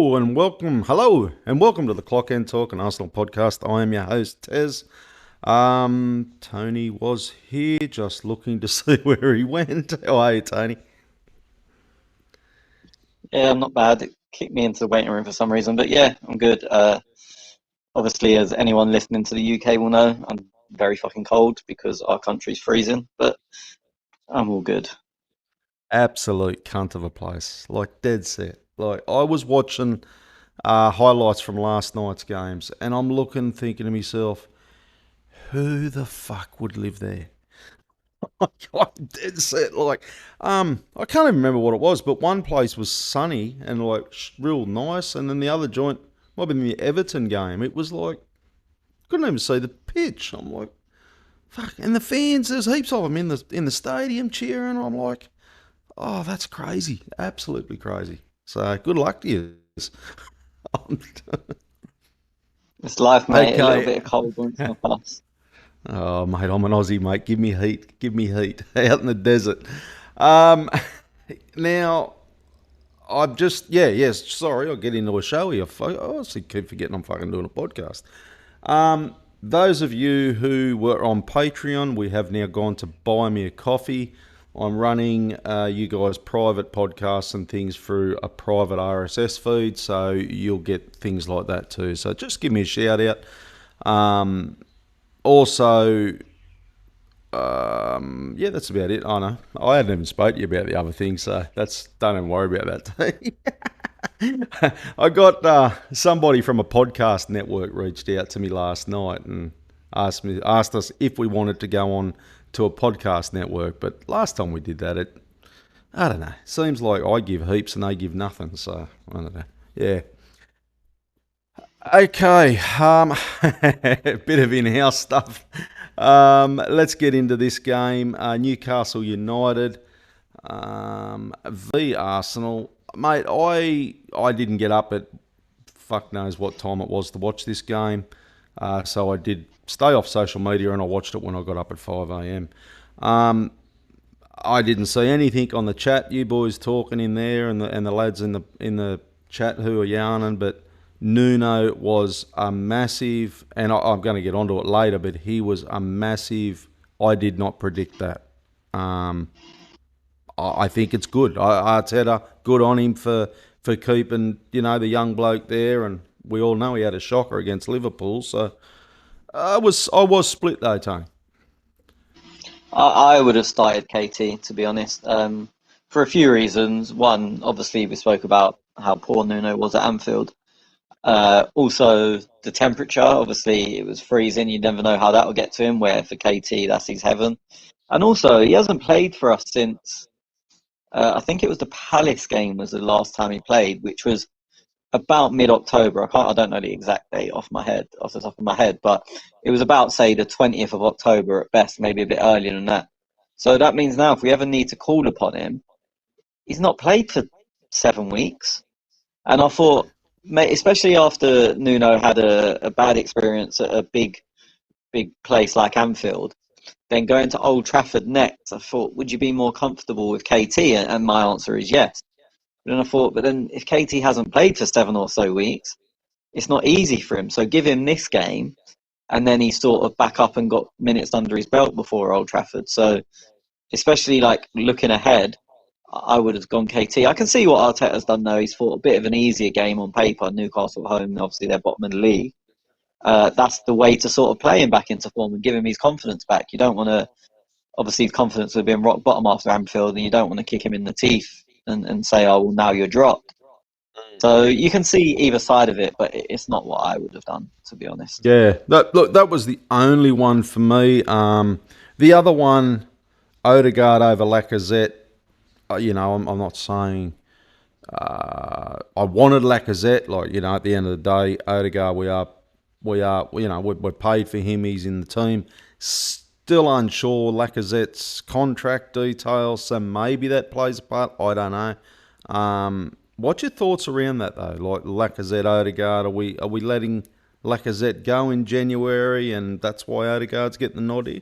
Hello, and welcome to the Clock End Talk and Arsenal podcast. I am your host, Tez. Tony was here, just looking to see where he went. How are you, Tony? Yeah, I'm not bad. It kicked me into the waiting room for some reason, but yeah, I'm good. Obviously, as anyone listening to the UK will know, I'm very fucking cold because our country's freezing, but I'm all good. Absolute cunt of a place, like dead set. Like I was watching highlights from last night's games, and I'm looking, thinking to myself, who the fuck would live there? I'm dead set. I can't even remember what it was, but one place was sunny and real nice, and then the other joint might have been the Everton game. It was like couldn't even see the pitch. I'm like, fuck, and the fans. There's heaps of them in the stadium cheering. I'm like, oh, that's crazy, absolutely crazy. So good luck to you. It's life, mate. A little Okay. bit of cold once in a pass. Oh, mate, I'm an Aussie, mate. Give me heat. Give me heat out in the desert. Um, now, I've just, yes, sorry, I'll get into a show here. I honestly keep forgetting I'm fucking doing a podcast. Those of you who were on Patreon, we have now gone to Buy Me a Coffee. I'm running you guys private podcasts and things through a private RSS feed, so you'll get things like that too. So just give me a shout out. Also, yeah, that's about it. I know. I hadn't even spoke to you about the other thing, so don't even worry about that. I got somebody from a podcast network reached out to me last night and asked us if we wanted to go on to a podcast network. But last time we did that, I don't know. Seems like I give heaps and they give nothing. So I don't know. Yeah. Okay, bit of in-house stuff. Let's get into this game. Newcastle United v Arsenal. Mate, I didn't get up at fuck knows what time it was to watch this game, so I did stay off social media and I watched it when I got up at 5 a.m. I didn't see anything on the chat. You boys talking in there, and the lads in the chat who are yarning, but Nuno was a massive, and I'm going to get onto it later, but he was a massive. I did not predict that. I think it's good. Arteta, good on him for keeping the young bloke there, and we all know he had a shocker against Liverpool. So I was split though, Tony. I would have started KT, to be honest, for a few reasons. One, obviously, we spoke about how poor Nuno was at Anfield. Also, the temperature, obviously, it was freezing. You never know how that will get to him, where for KT, that's his heaven. And also, he hasn't played for us since, I think it was the Palace game was the last time he played, which was about mid-October. I don't know the exact date off the top of my head, but it was about, say, the 20th of October at best, maybe a bit earlier than that. So that means now if we ever need to call upon him, he's not played for 7 weeks. And I thought, mate, especially after Nuno had a bad experience at a big place like Anfield, then going to Old Trafford next, I thought, would you be more comfortable with KT? And my answer is yes. But then I thought, but then if KT hasn't played for 7 or so weeks, it's not easy for him. So give him this game, and then he's sort of back up and got minutes under his belt before Old Trafford. So especially like looking ahead, I would have gone KT. I can see what Arteta's done though. He's fought a bit of an easier game on paper. Newcastle at home, obviously they're bottom of the league. That's the way to sort of play him back into form and give him his confidence back. You don't want to, obviously his confidence would have been rock bottom after Anfield, and you don't want to kick him in the teeth and say, oh, well, now you're dropped. So you can see either side of it, but it's not what I would have done, to be honest. Yeah, that was the only one for me. The other one, Odegaard over Lacazette. I'm not saying I wanted Lacazette. At the end of the day, Odegaard, we're paid for him. He's in the team. Still unsure Lacazette's contract details, so maybe that plays a part. I don't know. What's your thoughts around that though? Like Lacazette, Odegaard, are we letting Lacazette go in January, and that's why Odegaard's getting the nod here?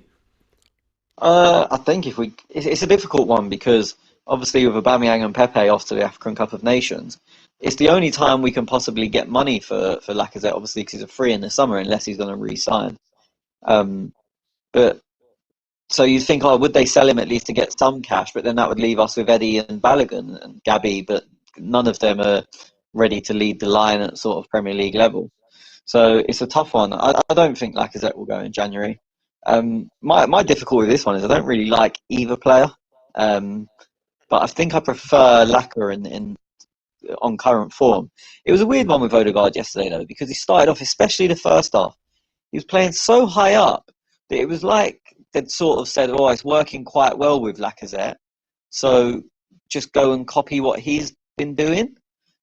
I think it's a difficult one because obviously with Aubameyang and Pepe off to the African Cup of Nations, it's the only time we can possibly get money for Lacazette, obviously, because he's a free in the summer, unless he's going to re-sign. Um, but so you think, oh, would they sell him at least to get some cash? But then that would leave us with Eddie and Balogun and Gabby, but none of them are ready to lead the line at sort of Premier League level. So it's a tough one. I don't think Lacazette will go in January. My difficulty with this one is I don't really like either player, um, but I think I prefer Laka in on current form. It was a weird one with Odegaard yesterday though, because he started off, especially the first half, he was playing so high up that it was like they'd sort of said, "Oh, it's working quite well with Lacazette, so just go and copy what he's been doing."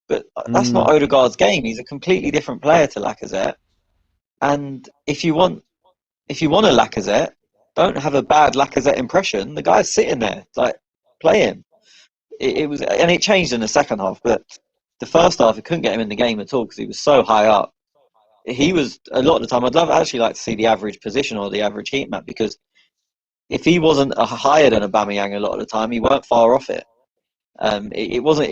But that's not Mm, Odegaard's game. He's a completely different player to Lacazette. And if you want a Lacazette, don't have a bad Lacazette impression. The guy's sitting there, like play him. It was, and it changed in the second half. But the first half, it couldn't get him in the game at all because he was so high up. He was a lot of the time. I'd love actually like to see the average position or the average heat map, because if he wasn't higher than Aubameyang a lot of the time, he weren't far off it. It wasn't.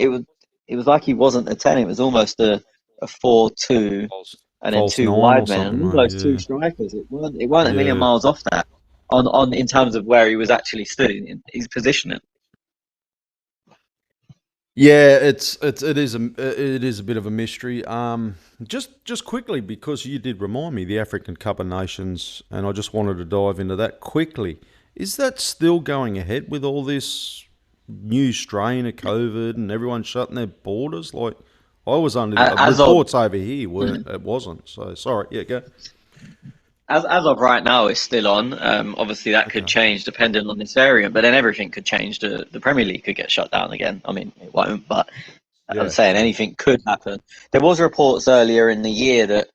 It was like he wasn't a 10. It was almost a 4-2 false, and then false two nine or wide men something, and all mate. those two Yeah, strikers. It weren't a million yeah. miles off that on in terms of where he was actually stood in his positioning. Yeah, it is a bit of a mystery. Just quickly, because you did remind me the African Cup of Nations, and I just wanted to dive into that quickly. Is that still going ahead with all this new strain of COVID and everyone shutting their borders? Like I was under the As of reports over here weren't it wasn't. So sorry. Yeah, go. as of right now, it's still on. Obviously, that could Okay. change depending on this variant, but then everything could change. The Premier League could get shut down again. I mean, it won't, but I'm Yeah. saying Yeah. anything could happen. There was reports earlier in the year that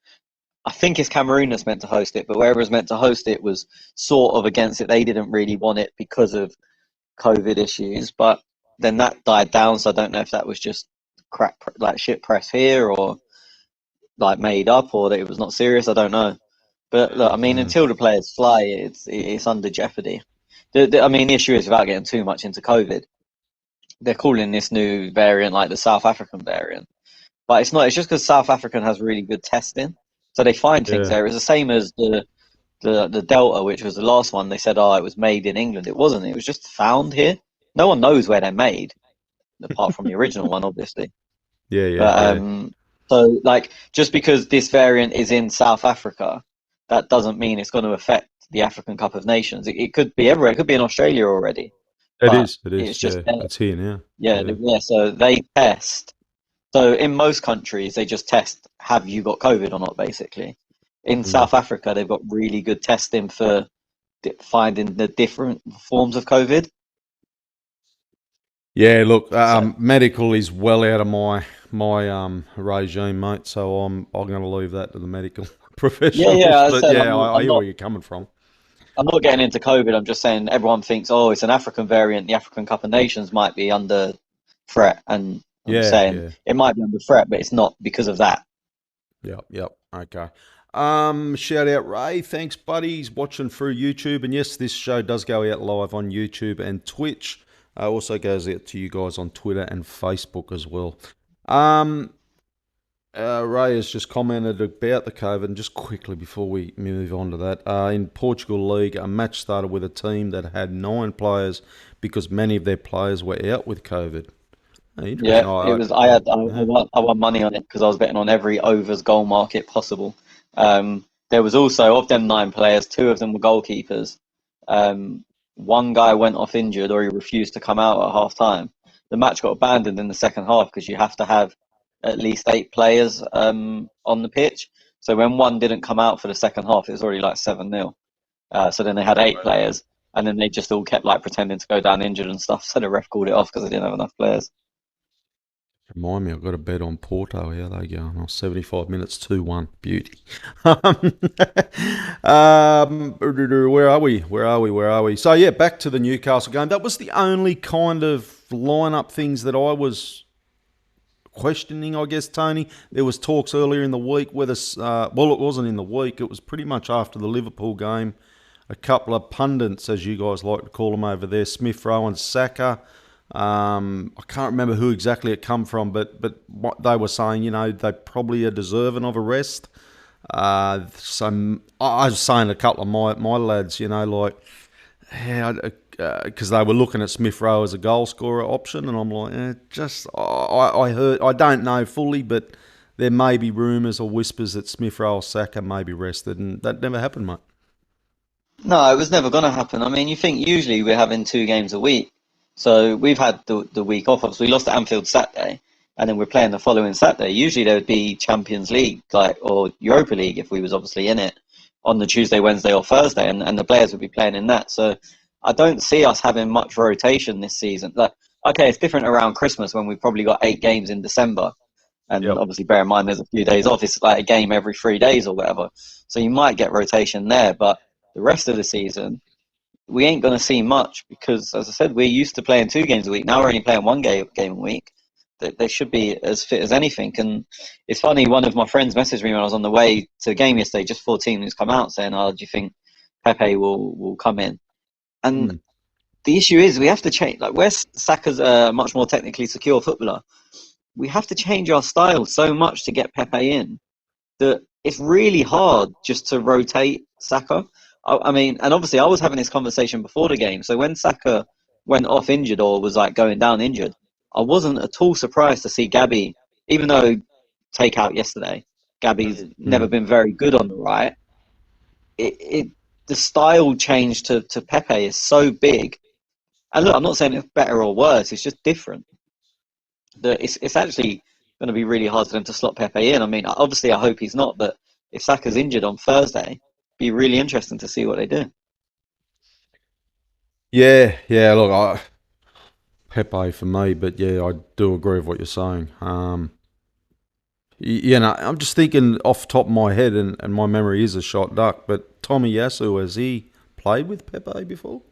I think it's Cameroon that's meant to host it, but whoever was meant to host it was sort of against it. They didn't really want it because of COVID issues, but then that died down. So I don't know if that was just crap, like shit press here, or like made up, or that it was not serious. I don't know. But look, I mean, Mm. until the players fly, it's under jeopardy. I mean, the issue is, without getting too much into COVID, they're calling this new variant like the South African variant, but it's not. It's just because South African has really good testing, so they find things Yeah. there. It's the same as the Delta, which was the last one. They said, oh, it was made in England. It wasn't. It was just found here. No one knows where they're made, apart from the original one, obviously. Yeah. Yeah. But Yeah. so like, just because this variant is in South Africa, that doesn't mean it's going to affect the African Cup of Nations. It could be everywhere. It could be in Australia already, It but is. It is. it's just Yeah. It's here now. yeah, Yeah. yeah. So they test. So in most countries, they just test, have you got COVID or not, basically. In Mm. South Africa, they've got really good testing for finding the different forms of COVID. Yeah, look, So medical is well out of my regime, mate. So I'm going to leave that to the medical yeah, professionals. yeah. As I But said, yeah, I hear where you're coming from. I'm not getting into COVID. I'm just saying everyone thinks, oh, it's an African variant. The African Cup of Nations might be under threat, and I'm Yeah, saying yeah, it might be under threat, but it's not because of that. yep, yep. Okay. Shout out Ray. Thanks, buddies, watching through YouTube. And yes, this show does go out live on YouTube and Twitch. Also goes out to you guys on Twitter and Facebook as well. Um, Ray has just commented about the COVID, and just quickly before we move on to that, in Portugal League, a match started with a team that had 9 players because many of their players were out with COVID. Interesting. Yeah, it was. I had. Yeah. I won money on it because I was betting on every overs goal market possible. There was also, of them 9 players, two of them were goalkeepers. Um, One guy went off injured, or he refused to come out at half time. The match got abandoned in the second half because you have to have at least 8 players on the pitch. So when one didn't come out for the second half, it was already like 7-0. So then they had 8 players, and then they just all kept like pretending to go down injured and stuff. So the ref called it off because they didn't have enough players. Remind me, I've got a bet on Porto. How they going? Oh, 75 minutes, 2-1. Beauty. Um, where are we? Where are we? Where are we? So, yeah, back to the Newcastle game. That was the only kind of lineup things that I was questioning, I guess, Tony. There was talks earlier in the week whether, well, it wasn't in the week. It was pretty much after the Liverpool game. A couple of pundits, as you guys like to call them over there, Smith Rowe and Saka, I can't remember who exactly it come from, but what they were saying, they probably are deserving of a rest. So I was saying to a couple of my lads, like, yeah, because they were looking at Smith Rowe as a goal scorer option, and I'm like, I heard, I don't know fully, but there may be rumours or whispers that Smith Rowe or Saka may be rested, and that never happened, mate. No, it was never going to happen. I mean, you think usually we're having 2 games a week. So we've had the week off. Obviously, we lost at Anfield Saturday, and then we're playing the following Saturday. Usually there would be Champions League, like, or Europa League if we was obviously in it on the Tuesday, Wednesday, or Thursday, and the players would be playing in that. So I don't see us having much rotation this season. Like, okay, it's different around Christmas when we've probably got 8 games in December. And Yep. obviously, bear in mind, there's a few days off. It's like a game every 3 days or whatever. So you might get rotation there, but the rest of the season, we ain't going to see much because, as I said, we're used to playing 2 games a week. Now we're only playing one game a week. They should be as fit as anything. And it's funny, one of my friends messaged me when I was on the way to the game yesterday, just 14 who's come out, saying, "Oh, do you think Pepe will come in?" And Mm. the issue is we have to change. Like, where Saka's a much more technically secure footballer, we have to change our style so much to get Pepe in that it's really hard just to rotate Saka. I mean, and obviously, I was having this conversation before the game. So when Saka went off injured or was like going down injured, I wasn't at all surprised to see Gabby, even though take out yesterday, Gabby's never Mm. been very good on the right. It the style change to Pepe is so big. And look, I'm not saying it's better or worse. It's just different. It's actually going to be really hard for them to slot Pepe in. I mean, obviously, I hope he's not, but if Saka's injured on Thursday, it'd be really interesting to see what they do. Yeah, yeah. Look, Pepe for me, but yeah, I do agree with what you're saying. I'm just thinking off the top of my head, and my memory is a shot duck. But Tommy Yasu, has he played with Pepe before?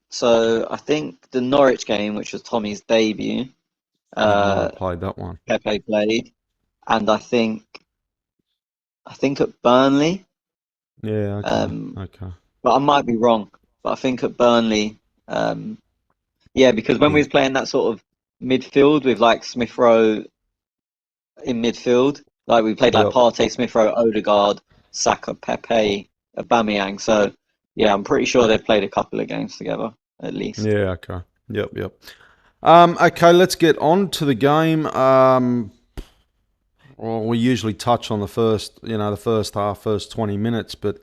So I think the Norwich game, which was Tommy's debut, He might uh, have played that one. Pepe played, and I think at Burnley, Yeah. Okay. um, Okay. but I might be wrong. But I think at Burnley, yeah, because when we He. was playing that sort of midfield with like Smith Rowe in midfield. Like we played like Yep. Partey, Smith Rowe, Odegaard, Saka, Pepe, Aubameyang. So yeah, I'm pretty sure they've played a couple of games together at least. Yeah. Okay. Yep. Yep. Okay. Let's get on to the game. Well, we usually touch on the first half, first 20 minutes, but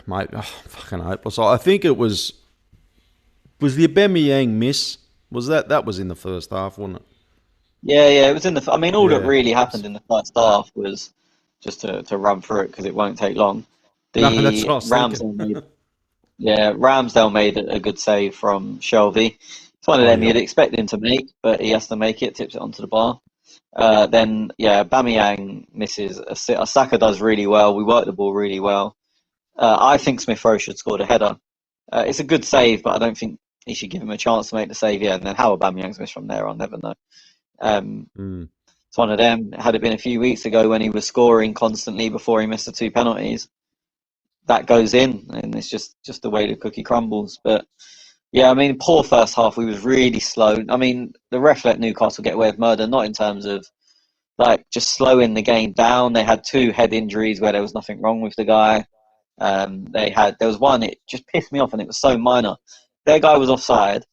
mate, fucking hopeless. I think it was the Aubameyang miss. Was that was in the first half, wasn't it? Yeah, it was in the. I mean, all that Yeah. really happened in the first half was just to run through it because it won't take long. No, that's what The I was thinking. Ramsdale made, yeah, Ramsdale made a good save from Shelby. It's one of Oh, them yep. you'd expect him to make, but he has to make it. Tips it onto the bar. Then yeah, Bamiyang misses. Saka does really well. We work the ball really well. I think Smith Rowe should score the header. It's a good save, but I don't think he should give him a chance to make the save yet. And then how Aubameyang's missed from there, I'll never know. Um, Mm. it's one of them. Had it been a few weeks ago when he was scoring constantly before he missed the 2 penalties, that goes in, and it's just the way the cookie crumbles. But yeah, I mean, poor first half. We was really slow. I mean, the ref let Newcastle get away with murder, not in terms of like just slowing the game down. They had 2 head injuries where there was nothing wrong with the guy. There was one, it just pissed me off and it was so minor. Their guy was offside.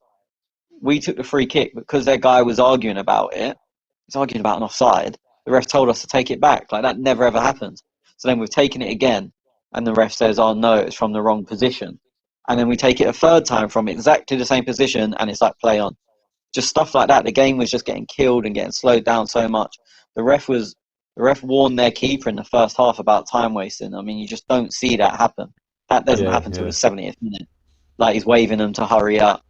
We took the free kick because their guy was arguing about it. He's arguing about an offside. The ref told us to take it back. Like that never ever happens. So then we've taken it again and the ref says, "Oh no, it's from the wrong position." And then we take it a third time from exactly the same position and it's like play on. Just stuff like that. The game was just getting killed and getting slowed down so much. The ref was the ref warned their keeper in the first half about time wasting. I mean, you just don't see that happen. That doesn't Yeah, happen to the yeah. 70th minute. Like he's waving them to hurry up.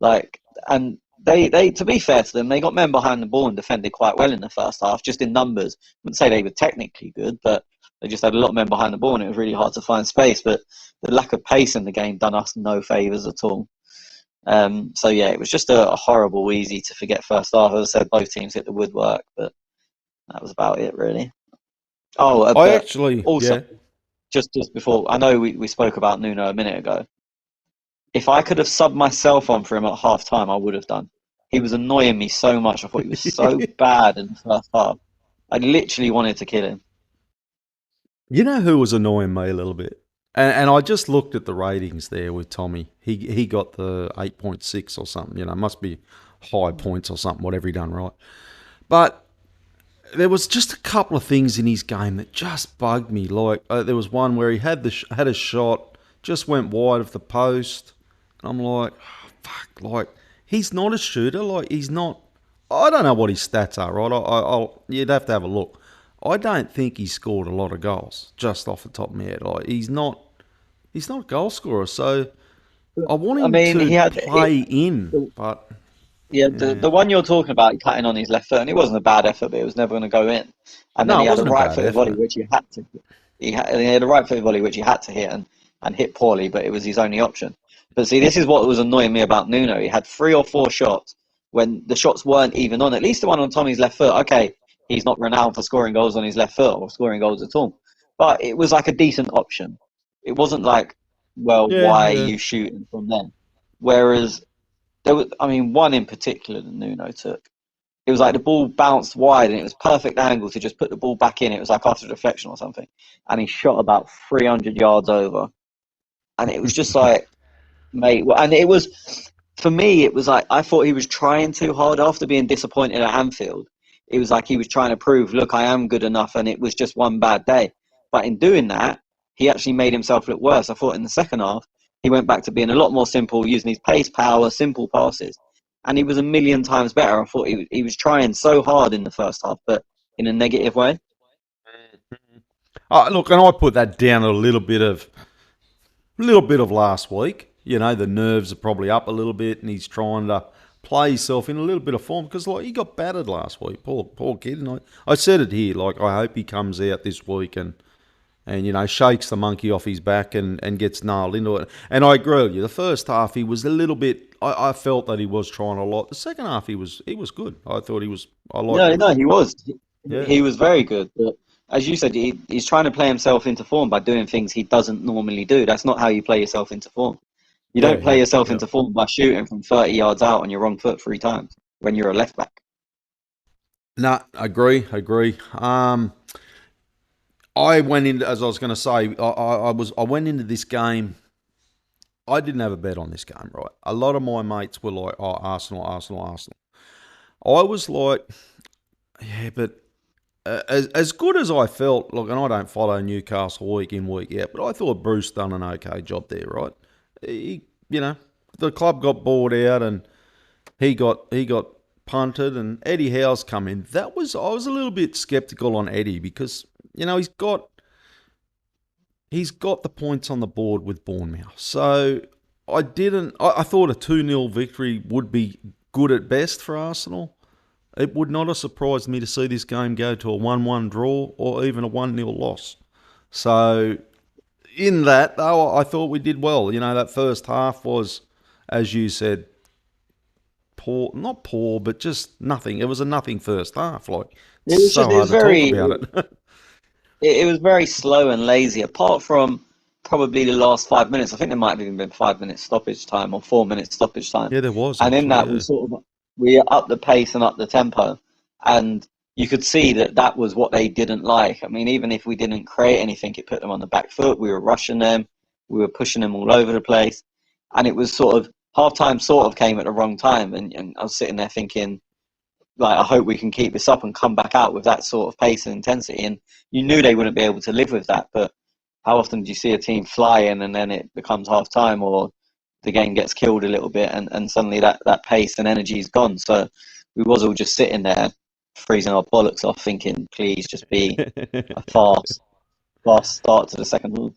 Like, and they to be fair to them, they got men behind the ball and defended quite well in the first half, just in numbers. I wouldn't say they were technically good, but they just had a lot of men behind the ball and it was really hard to find space. But the lack of pace in the game done us no favours at all. So yeah, it was just a horrible, easy to forget first half. As I said, both teams hit the woodwork, but that was about it really. Oh, I but actually, also yeah. just before, I know we spoke about Nuno a minute ago. If I could have subbed myself on for him at half time, I would have done. He was annoying me so much. I thought he was so bad in the first half. I literally wanted to kill him. You know who was annoying me a little bit? And I just looked at the ratings there with Tommy. He got the 8.6 or something. You know, must be high points or something, whatever he done right. But there was just a couple of things in his game that just bugged me. Like there was one where he had had a shot, just went wide of the post, and I'm like, oh, fuck, like he's not a shooter. Like he's not. I don't know what his stats are. Right, you'd have to have a look. I don't think he scored a lot of goals just off the top of my head. Like he's not a goal scorer. So I want I him mean, to he had play in, the, but yeah, yeah. the one you're talking about, cutting on his left foot, and it wasn't a bad effort, but it was never going to go in. And then No, he it had a wasn't a right bad footed volley effort. which he had to. And he had a right footed volley which he had to hit and hit poorly, but it was his only option. But see, this is what was annoying me about Nuno. He had 3 or 4 shots when the shots weren't even on. At least the one on Tommy's left foot. Okay, he's not renowned for scoring goals on his left foot or scoring goals at all, but it was like a decent option. It wasn't like, well, Yeah, why are yeah. you shooting from there? Whereas there was, I mean, one in particular that Nuno took. It was like the ball bounced wide and it was perfect angle to just put the ball back in. It was like after deflection or something, and he shot about 300 yards over, and it was just like, mate. And it was, for me, it was like I thought he was trying too hard after being disappointed at Anfield. It was like he was trying to prove, look, I am good enough, and it was just one bad day. But in doing that, he actually made himself look worse. I thought in the second half, he went back to being a lot more simple, using his pace, power, simple passes, and he was a million times better. I thought he was trying so hard in the first half, but in a negative way. Look, and I put that down a little bit of last week. You know, the nerves are probably up a little bit, and he's trying to play himself in a little bit of form because, like, he got battered last week. Poor kid. And I said it here. Like, I hope he comes out this week and you know shakes the monkey off his back and gets nailed into it. And I agree with you. The first half he was a little bit. I felt that he was trying a lot. The second half he was good. I thought he was. I liked No, what he no, did. he was. Yeah, He was very good. But as you said, he's trying to play himself into form by doing things he doesn't normally do. That's not how you play yourself into form. You yeah, don't play yeah, yourself yeah. into form by shooting from 30 yards out on your wrong foot 3 times when you're a left back. No, agree. I went in as I was going to say. I went into this game. I didn't have a bet on this game, right? A lot of my mates were like, "Oh, Arsenal, Arsenal, Arsenal." I was like, "Yeah, but as good as I felt, look, and I don't follow Newcastle week in week out, but I thought Bruce done an okay job there, right? He, you know, the club got bought out and he got punted, and Eddie Howe's come in. That was I was a little bit skeptical on Eddie because you know he's got the points on the board with Bournemouth. So I didn't. I thought a 2-0 victory would be good at best for Arsenal. It would not have surprised me to see this game go to a 1-1 draw or even a 1-0 loss. So in that, though, I thought we did well. You know, that first half was, as you said, poor. Not poor, but just nothing. It was a nothing first half. Like, it's It was so just, hard to talk about it. it was very slow and lazy. Apart from probably the last 5 minutes, I think there might have even been 5 minutes stoppage time or 4 minutes stoppage time, Yeah, there was and in actually, that yeah. we upped the pace and upped the tempo, and you could see that that was what they didn't like. I mean, even if we didn't create anything, it put them on the back foot. We were rushing them, we were pushing them all over the place, and it was sort of halftime. Sort of came at the wrong time, and I was sitting there thinking, like, I hope we can keep this up and come back out with that sort of pace and intensity. And you knew they wouldn't be able to live with that. But how often do you see a team fly in and then it becomes half time or the game gets killed a little bit and suddenly that pace and energy is gone? So we was all just sitting there freezing our bollocks off thinking, please just be a fast start to the second half.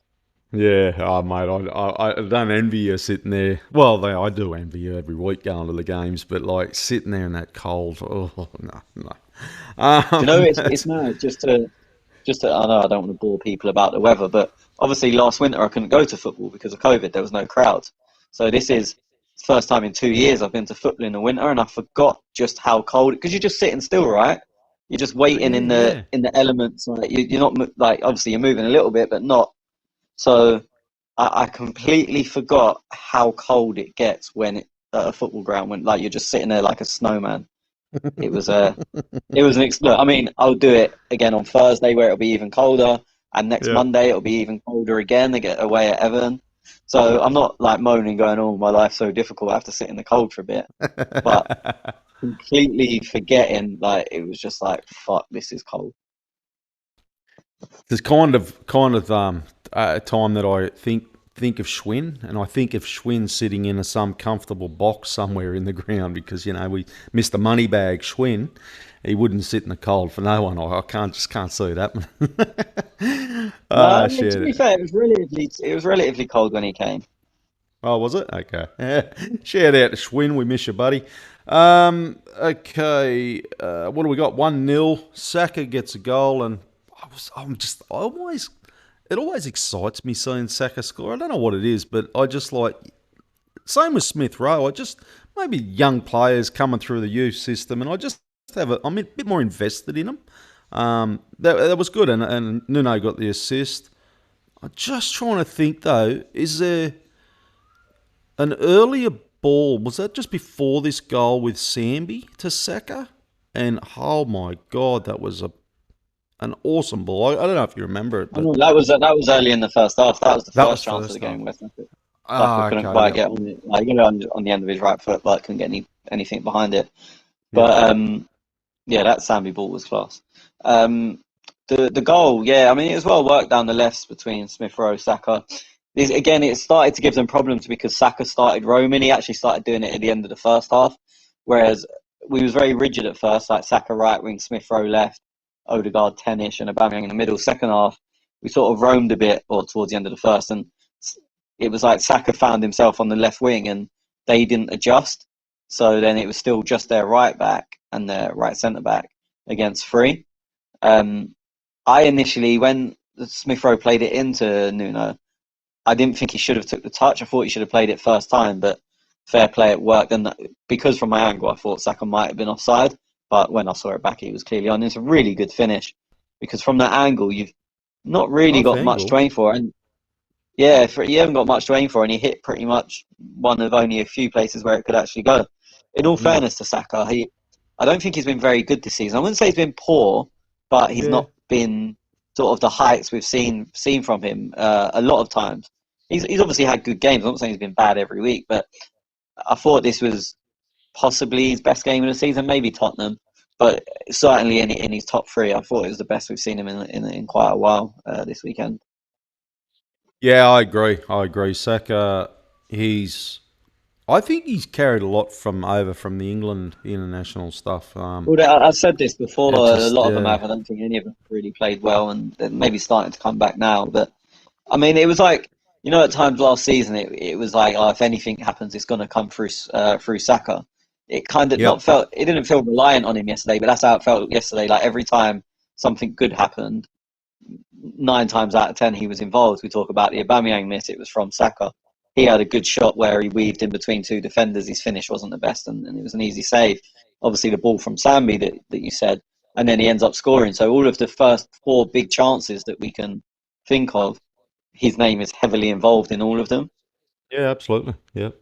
Yeah, oh mate, I don't envy you sitting there. Well, I do envy you every week going to the games, but like sitting there in that cold, oh no, no. Do you know, it's That's, mad just to, I know I don't want to bore people about the weather, but obviously last winter I couldn't go to football because of COVID. There was no crowds. So this is the first time in 2 years I've been to football in the winter, and I forgot just how cold. Because you're just sitting still, right? You're just waiting yeah, in the yeah. elements. Like you're not like obviously you're moving a little bit, but not. So I completely forgot how cold it gets when at a football ground when like you're just sitting there like a snowman. It was a it was an look. I mean, I'll do it again on Thursday where it'll be even colder, and next Yeah. Monday it'll be even colder again. They get away at Everton, so I'm not like moaning, going, "Oh, my life's so difficult. I have to sit in the cold for a bit." But completely forgetting, like it was just like, "Fuck, this is cold." There's kind of a time that I think of Schwinn, and I think of Schwinn sitting in some comfortable box somewhere in the ground because we missed the money bag Schwinn. He wouldn't sit in the cold for no one. I can't just can't see that. No, I mean, to be Shit. fair, it was relatively cold when he came. Oh, was it? Okay. Shout out to Schwinn. We miss you, buddy. Okay. What do we got? 1-0. Saka gets a goal, and it always excites me seeing Saka score. I don't know what it is, but I just like, same with Smith Rowe. I just, maybe young players coming through the youth system, and I'm a bit more invested in them. That was good, and Nuno got the assist. I'm just trying to think though, is there an earlier ball? Was that just before this goal with Sambi to Saka? And oh my god, that was an awesome ball. I don't know if you remember it, I but know that was early in the first half. That was the that was first chance of the first half. game where Saka Ah, couldn't okay, quite yep, get on it. Like, on the end of his right foot, but couldn't get anything behind it. yep. But yeah, that Sambi ball was class. Um, the goal, yeah, I mean it was well worked down the lefts between Smith Rowe, Saka. Again, it started to give them problems because Saka started roaming. He actually started doing it at the end of the first half, whereas we was very rigid at first, like Saka right wing, Smith Rowe left, Odegaard 10ish, and Aubameyang in the middle. Second half, we sort of roamed a bit, or towards the end of the first, and it was like Saka found himself on the left wing, and they didn't adjust. So then it was still just their right back and their right centre back against three. Um, I initially, when Smith Rowe played it into Nuno, I didn't think he should have took the touch. I thought he should have played it first time, but fair play, it worked. And because from my angle, I thought Saka might have been offside, but when I saw it back, he was clearly on. It's a really good finish because from that angle, you've not really Nice got much to angle. aim for. And yeah, you haven't got much to aim for, and he hit pretty much one of only a few places where it could actually go. In all Mm. fairness to Saka, I don't think he's been very good this season. I wouldn't say he's been poor, but he's Yeah. not been sort of the heights we've seen from him a lot of times. He's obviously had good games. I'm not saying he's been bad every week, but I thought this was possibly his best game of the season, maybe Tottenham, but certainly in his top three. I thought it was the best we've seen him in quite a while this weekend. Yeah, I agree. I agree. Saka, he's. I think he's carried a lot from the England international stuff. Well, I've said this before. It A just, lot of them yeah, have. I don't think any of them really played well, and they're maybe starting to come back now. But I mean, it was like at times last season, it was like, oh, if anything happens, it's going to come through Saka. It kind of not yep, felt. It didn't feel reliant on him yesterday, but that's how it felt yesterday. Like every time something good happened, 9 times out of 10 he was involved. We talk about the Aubameyang miss; it was from Saka. He had a good shot where he weaved in between two defenders. His finish wasn't the best, and it was an easy save. Obviously, the ball from Sambi that you said, and then he ends up scoring. So all of the first four big chances that we can think of, his name is heavily involved in all of them. yeah, absolutely, yep,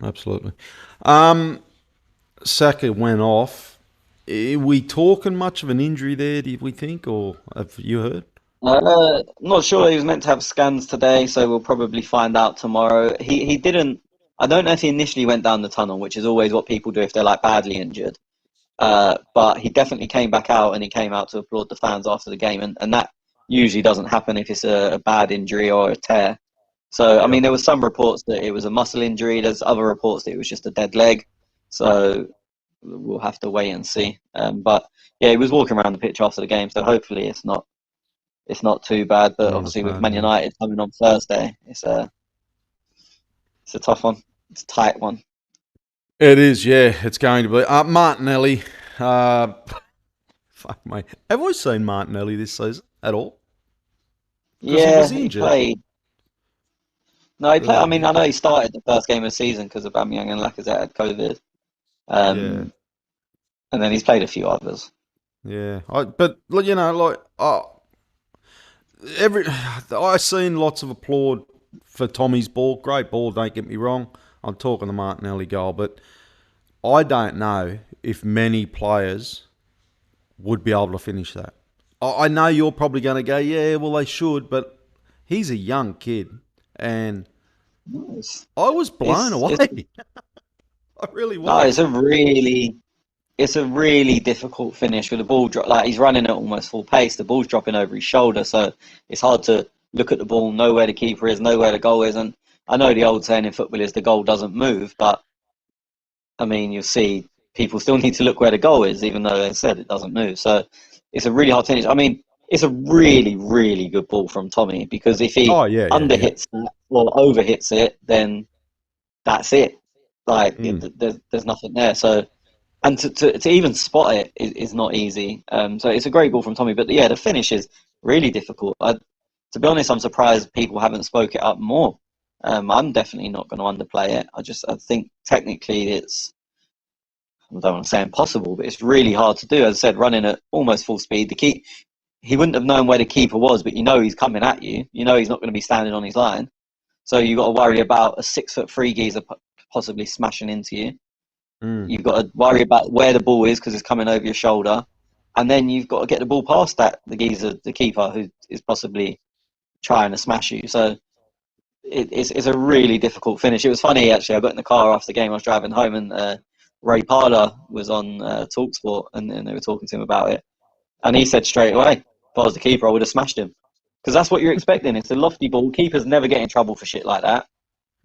absolutely. Um, Saka went off. Are we talking much of an injury there? Do we think, or have you heard? Not sure. He was meant to have scans today, so we'll probably find out tomorrow. He didn't. I don't know if he initially went down the tunnel, which is always what people do if they're like badly injured. But he definitely came back out, and he came out to applaud the fans after the game, and that usually doesn't happen if it's a bad injury or a tear. So I mean, Yep. there was some reports that it was a muscle injury. There's other reports that it was just a dead leg. So we'll have to wait and see. But yeah, he was walking around the pitch after the game, so hopefully it's not too bad. But Not as obviously with bad. Man Yeah. United coming on Thursday, it's a tough one. It's a tight one. It is. Yeah, it's going to be. Martinelli. Uh, fuck mate. Have I seen Martinelli this season at all? Because he was Yeah, he injured. played. No, he played. I mean, Uh, I know he started the first game of the season because of Aubameyang and Lacazette had COVID. yeah. Um, and then he's played a few others. Yeah. But like, every I seen lots of applaud for Tommy's ball. Great ball, don't get me wrong. I'm talking the Martinelli goal, but I don't know if many players would be able to finish that. I know you're probably going to go, yeah, well, they should, but he's a young kid, and It's I was blown it's away. I really no, was. it's a really difficult finish with the ball drop. Like he's running at almost full pace. The ball's dropping over his shoulder, so it's hard to look at the ball, know where the keeper is, know where the goal is. And I know the old saying in football is the goal doesn't move, but I mean you'll see people still need to look where the goal is, even though they said it doesn't move. So it's a really hard finish. I mean, it's a really, really good ball from Tommy because if he Oh, yeah, yeah, yeah. underhits it or overhits it, then that's it. Like Mm. there's nothing there. So and to even spot it is not easy. So it's a great ball from Tommy, but yeah, the finish is really difficult. To be honest, I'm surprised people haven't spoke it up more. I'm definitely not going to underplay it. I think technically I don't want to say impossible, but it's really hard to do. As I said, running at almost full speed. He wouldn't have known where the keeper was, but you know he's coming at you. You know he's not going to be standing on his line. So you've got to worry about a 6'3" geezer possibly smashing into you. Mm. You've got to worry about where the ball is because it's coming over your shoulder, and then you've got to get the ball past the geezer, the keeper, who is possibly trying to smash you. So it's a really difficult finish. It was funny actually. I got in the car after the game. I was driving home, and Ray Parlour was on Talksport, and they were talking to him about it, and he said straight away, if I was the keeper, I would have smashed him because that's what you're expecting. It's a lofty ball. Keepers never get in trouble for shit like that.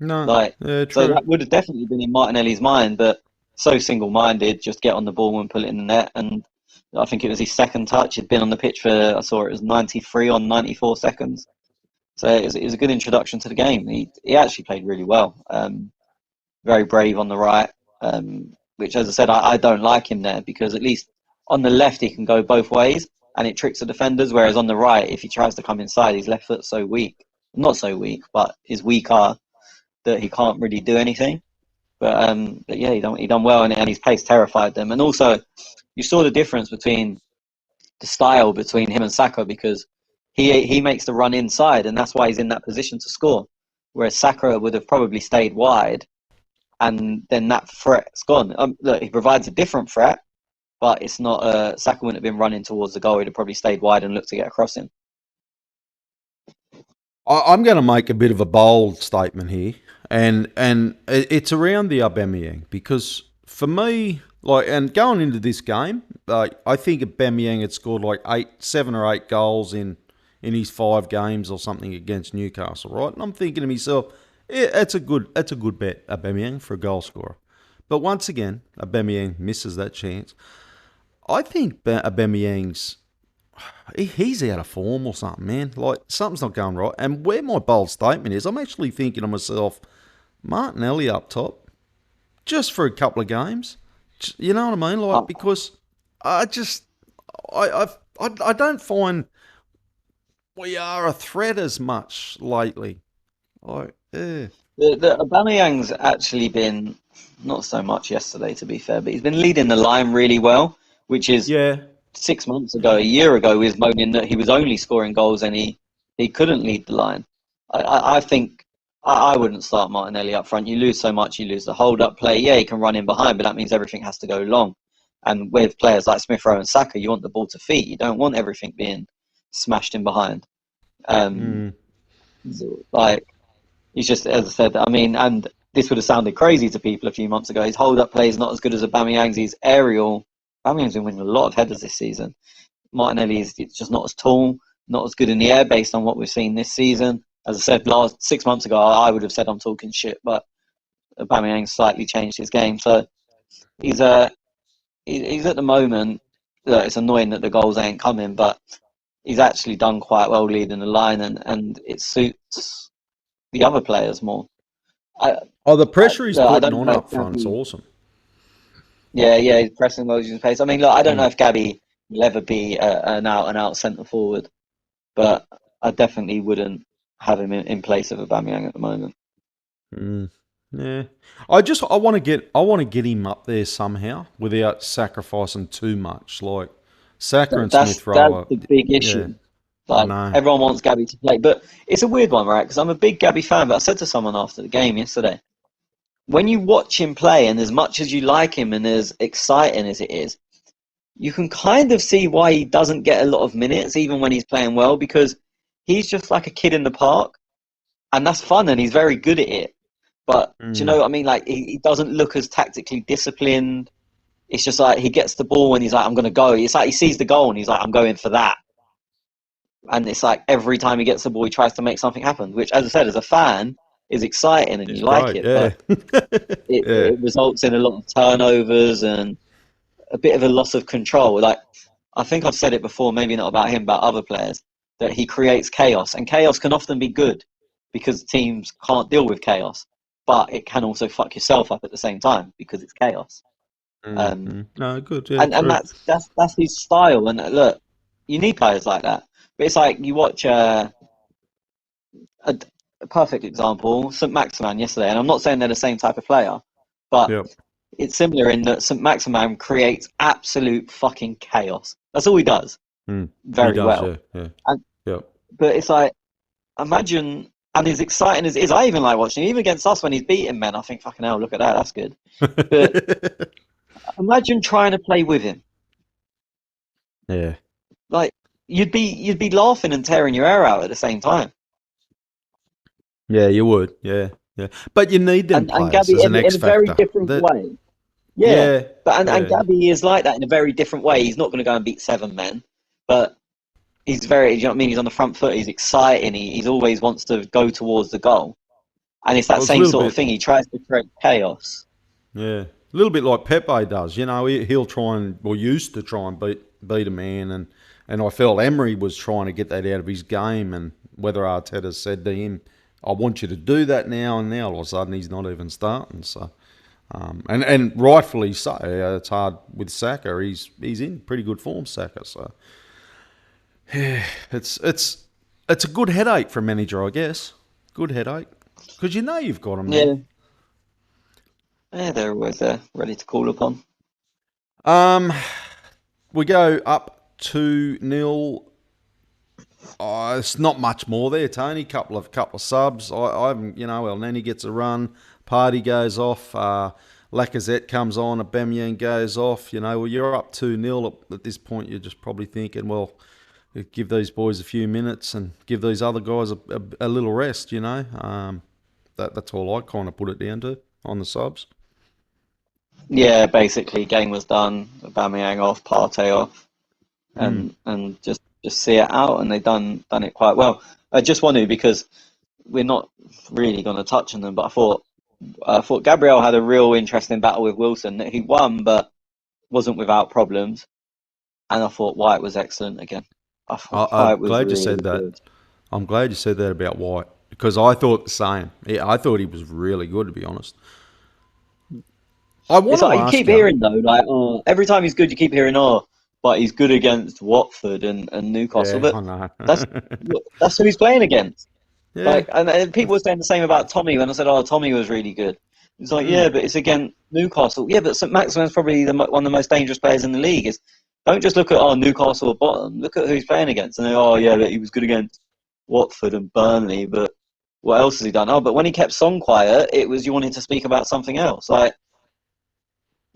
No, Like, yeah, so true. that would have definitely been in Martinelli's mind, but so single-minded, just get on the ball and put it in the net. And I think it was his second touch. He'd been on the pitch for, I saw it was 93 on 94 seconds. So it was a good introduction to the game. He actually played really well. Very brave on the right, which, as I said, I don't like him there because at least on the left he can go both ways and it tricks the defenders. Whereas on the right, if he tries to come inside, his left foot's so weak. Not so weak, but is weaker that he can't really do anything. But yeah, he done well, and his pace terrified them. And also, you saw the difference between the style between him and Saka because he makes the run inside, and that's why he's in that position to score. Whereas Saka would have probably stayed wide, and then that threat's gone. Look, he provides a different threat, but it's not. Saka wouldn't have been running towards the goal. He'd have probably stayed wide and looked to get across him. I'm going to make a bit of a bold statement here, and it's around the Aubameyang because for me, like, and going into this game, like, I think Aubameyang had scored like 7 or 8 goals in his 5 games or something against Newcastle, right? And I'm thinking to myself, yeah, that's a good bet, Aubameyang, for a goal scorer. But once again, Aubameyang misses that chance. I think Aubameyang's he's out of form or something, man. Like, something's not going right. And where my bold statement is, I'm actually thinking to myself, Martinelli up top, just for a couple of games. You know what I mean? Like, Oh, because I just, I don't find we are a threat as much lately. Like, eh. the Aubameyang's actually been not so much yesterday, to be fair, but he's been leading the line really well, which is Yeah. 6 months ago, a year ago, he was moaning that he was only scoring goals and he couldn't lead the line. I think I wouldn't start Martinelli up front. You lose so much, you lose the hold up play. Yeah, he can run in behind, but that means everything has to go long. And with players like Smith Rowe and Saka, you want the ball to feet. You don't want everything being smashed in behind. Um, Mm. like he's just, as I said, I mean, and this would have sounded crazy to people a few months ago. His hold up play is not as good as Aubameyang's. His aerial, Aubameyang's been winning a lot of headers this season. Martinelli is just not as tall, not as good in the air based on what we've seen this season. As I said, last 6 months ago, I would have said I'm talking shit, but Aubameyang slightly changed his game. So he's he's at the moment. Look, it's annoying that the goals ain't coming, but he's actually done quite well leading the line, and it suits the other players more. I Oh, the pressure he's I putting don't on know if up front's Gabby, awesome. yeah, he's pressing well using pace. I mean, look, I don't know Mm. if Gabby will ever be an out and out centre forward, but I definitely wouldn't have him in place of Aubameyang at the moment. Mm. Yeah. I want to get him up there somehow without sacrificing too much. Like, Saka and Smith That's Rowe. the big Yeah. issue. I Like know. everyone wants Gabby to play, but it's a weird one, right? Because I'm a big Gabby fan. But I said to someone after the game yesterday, when you watch him play, and as much as you like him and as exciting as it is, you can kind of see why he doesn't get a lot of minutes, even when he's playing well, because he's just like a kid in the park, and that's fun, and he's very good at it. But do you know Mm, what I mean? Like he doesn't look as tactically disciplined. It's just like he gets the ball and he's like, I'm going to go. It's like he sees the goal and he's like, I'm going for that. And it's like every time he gets the ball, he tries to make something happen, which, as I said, as a fan, is exciting and it's you like great. it. Yeah. But it, Yeah. it results in a lot of turnovers and a bit of a loss of control. Like, I think I've said it before, maybe not about him, about other players, that he creates chaos. And chaos can often be good because teams can't deal with chaos. But it can also fuck yourself up at the same time because it's chaos. Um, No, good. Yeah, and true. that's his style. And look, you need players like that. But it's like you watch a, a perfect example, St. Maximan yesterday, and I'm not saying they're the same type of player, but Yep. it's similar in that St. Maximan creates absolute fucking chaos. That's all he does He very does. well. Yeah. Yeah. And Yep. but it's like imagine, and as exciting as it is, I even like watching him, even against us when he's beating men. I think fucking hell, look at that, that's good. But imagine trying to play with him. Yeah. Like you'd be laughing and tearing your hair out at the same time. Yeah, you would. Yeah. Yeah. But you need them And players Gabby as an in X a very factor. different That. way. Yeah, Yeah. but and Yeah. Gabby is like that in a very different way. He's not going to go and beat seven men, but he's very, you know what I mean? He's on the front foot. He's exciting. He's always wants to go towards the goal, and it's that Well, it's a same little sort of bit. thing. He tries to create chaos. Yeah. A little bit like Pepe does. You know, he'll try and, or used to try and beat a man, and I felt Emery was trying to get that out of his game, and whether Arteta said to him, "I want you to do that now," and now all of a sudden he's not even starting. So, and rightfully so. It's hard with Saka. He's in pretty good form, Saka. So, yeah, it's a good headache for a manager, I guess. Good headache because you know you've got him there. Yeah, yeah, they're always there, ready to call upon. Um, we go up 2-0. It's not much more there, Tony. Couple of subs. I haven't, El Neni gets a run. Party goes off. Lacazette comes on. Aubameyang goes off. Well, you're up 2-0 at this point. You're just probably thinking, well, give these boys a few minutes and give these other guys a little rest. That's all I kind of put it down to on the subs. Yeah, basically, game was done. Aubameyang off, Partey off, Mm. and just see it out, and they done it quite well. I just wanted because we're not really going to touch on them, but I thought Gabriel had a real interesting battle with Wilson. He won, but wasn't without problems. And I thought White was excellent again. I thought I'm White was glad you really said that. good. I'm glad you said that about White because I thought the same. Yeah, I thought he was really good, to be honest. I want It's to like you ask keep you. hearing though, like oh, every time he's good, you keep hearing but he's good against Watford and Newcastle. Yeah, But I know. that's that's who he's playing against. Yeah, Like, and people were saying the same about Tommy when I said, "Oh, Tommy was really good." It's like, mm, yeah, but it's against Newcastle. Yeah, but St. Maximin's probably one of the most dangerous players in the league. Is don't just look at Newcastle at bottom. Look at who he's playing against, and then, oh yeah, but he was good against Watford and Burnley. But what else has he done? Oh, but when he kept Son quiet, it was you wanted to speak about something else. Like,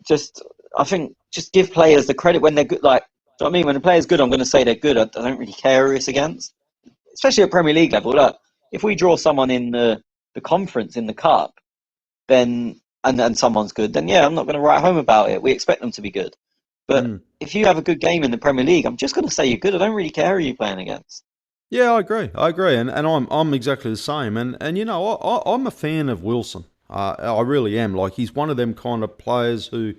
just I think just give players the credit when they're good. Like, do you know what I mean? When a player's good, I'm going to say they're good. I don't really care who it's against, especially at Premier League level. Look, if we draw someone in the conference in the cup, then and someone's good, then yeah, I'm not going to write home about it. We expect them to be good. But mm. if you have a good game in the Premier League, I'm just going to say you're good. I don't really care who you're playing against. Yeah, I agree, and I'm exactly the same. And I'm a fan of Wilson. I really am. Like he's one of them kind of players who,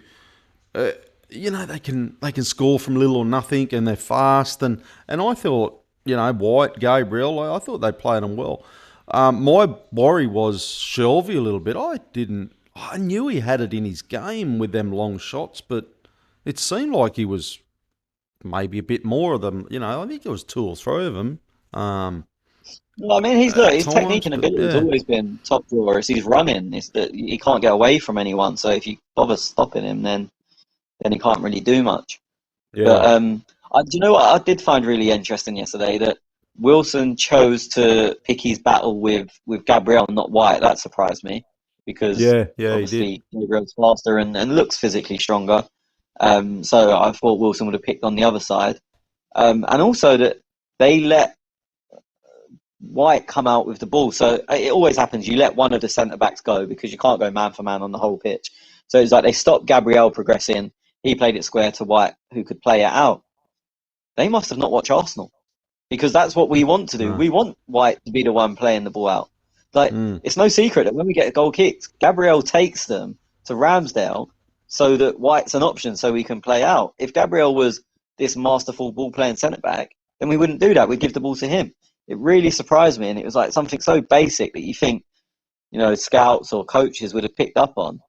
uh, they can score from little or nothing, and they're fast. And I thought, White, Gabriel, I thought they played them well. My worry was Shelby a little bit. I knew he had it in his game with them long shots, but it seemed like he was maybe a bit more of them. I think there was two or three of them Well, I mean, at his technique times, and but ability has yeah, always been top drawer. It's his running. It's that he can't get away from anyone. So if you bother stopping him, then he can't really do much. yeah. But do you know what I did find really interesting yesterday? That Wilson chose to pick his battle with Gabriel, not White. That surprised me because Yeah, yeah, he did. obviously Gabriel's faster and looks physically stronger. So I thought Wilson would have picked on the other side. And also that they let White come out with the ball. So it always happens. You let one of the centre backs go because you can't go man for man on the whole pitch. So it's like they stopped Gabriel progressing. He played it square to White, who could play it out. They must have not watched Arsenal because that's what we want to do. No. We want White to be the one playing the ball out. Like, Mm. it's no secret that when we get a goal kicked, Gabriel takes them to Ramsdale so that White's an option so we can play out. If Gabriel was this masterful ball playing centre back, then we wouldn't do that. We'd give the ball to him. It really surprised me, and it was like something so basic that you think, scouts or coaches would have picked up on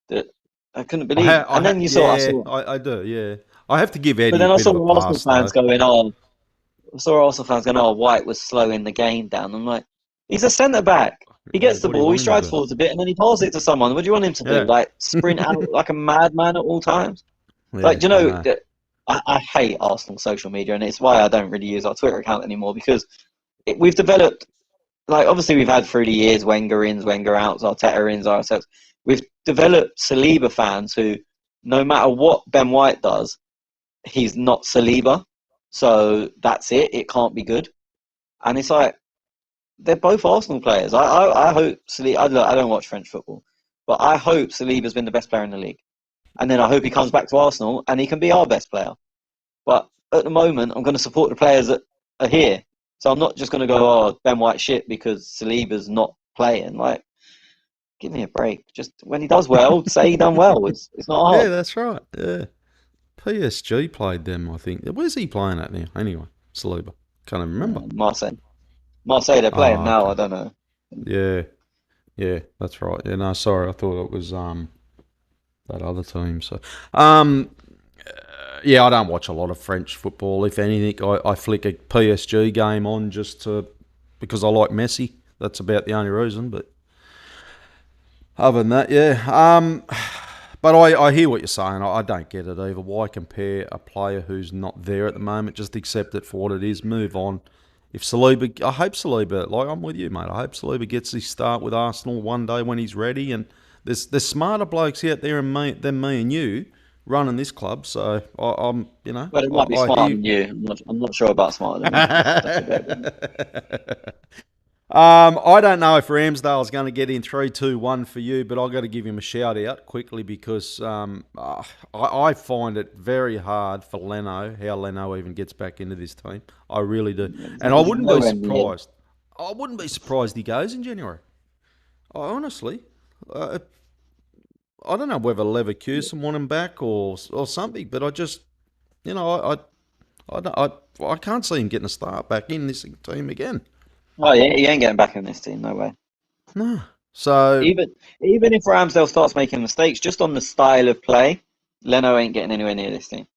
that I couldn't believe. And then I Yeah, saw, I do. Yeah, I have to give but Eddie a then I bit saw of a Arsenal pass fans though. going, "Oh, I saw Arsenal fans going, oh, White was slowing the game down." I'm like, he's a centre back. He Yeah, gets the what do you ball, he want him to strides do? forwards a bit, and then he passes it to someone. What do you want him to do? Yeah, Like sprint out like a madman at all times? Like, yeah, do you I know know. that I hate Arsenal social media, and it's why I don't really use our Twitter account anymore because we've developed. Like, obviously, we've had through the years Wenger ins, Wenger outs, Arteta ins, ourselves. We've developed Saliba fans who, no matter what Ben White does, he's not Saliba. So that's it. It can't be good. And it's like, they're both Arsenal players. I hope Saliba. I don't watch French football, but I hope Saliba's been the best player in the league, and then I hope he comes back to Arsenal and he can be our best player. But at the moment, I'm going to support the players that are here. So I'm not just going to go, oh, Ben White shit because Saliba's not playing. Like, give me a break. Just when he does well, say he done well. It's not Yeah, hard. that's right. Yeah, PSG played them. I think. Where's he playing at now? Anyway, Saliba. Can't even remember. Marseille, Marseille, they're playing Oh, now. I okay. don't know. Yeah, yeah, that's right. Yeah, no, sorry, I thought it was that other team. So, um, yeah, I don't watch a lot of French football. If anything, I flick a PSG game on just to because I like Messi. That's about the only reason. But other than that, yeah. But I hear what you're saying. I don't get it either. Why compare a player who's not there at the moment? Just accept it for what it is. Move on. If Saliba, I hope Saliba, like I'm with you, mate. I hope Saliba gets his start with Arsenal one day when he's ready. And there's smarter blokes out there than me and you running this club. So I'm, Well, it might be I smarter hear. than you. I'm not sure about smarter than me. That's a bit. I don't know if Ramsdale's going to get in 3-2-1 for you, but I've got to give him a shout out quickly because I find it very hard for Leno, how Leno even gets back into this team. I really do. And I He's wouldn't be nowhere near. surprised. I wouldn't be surprised he goes in January. I honestly. Uh, I don't know whether Leverkusen want him back or something, but I just, I can't see him getting a start back in this team again. Oh yeah, he ain't getting back in this team. No way. No. So Even if Ramsdale starts making mistakes, just on the style of play, Leno ain't getting anywhere near this team.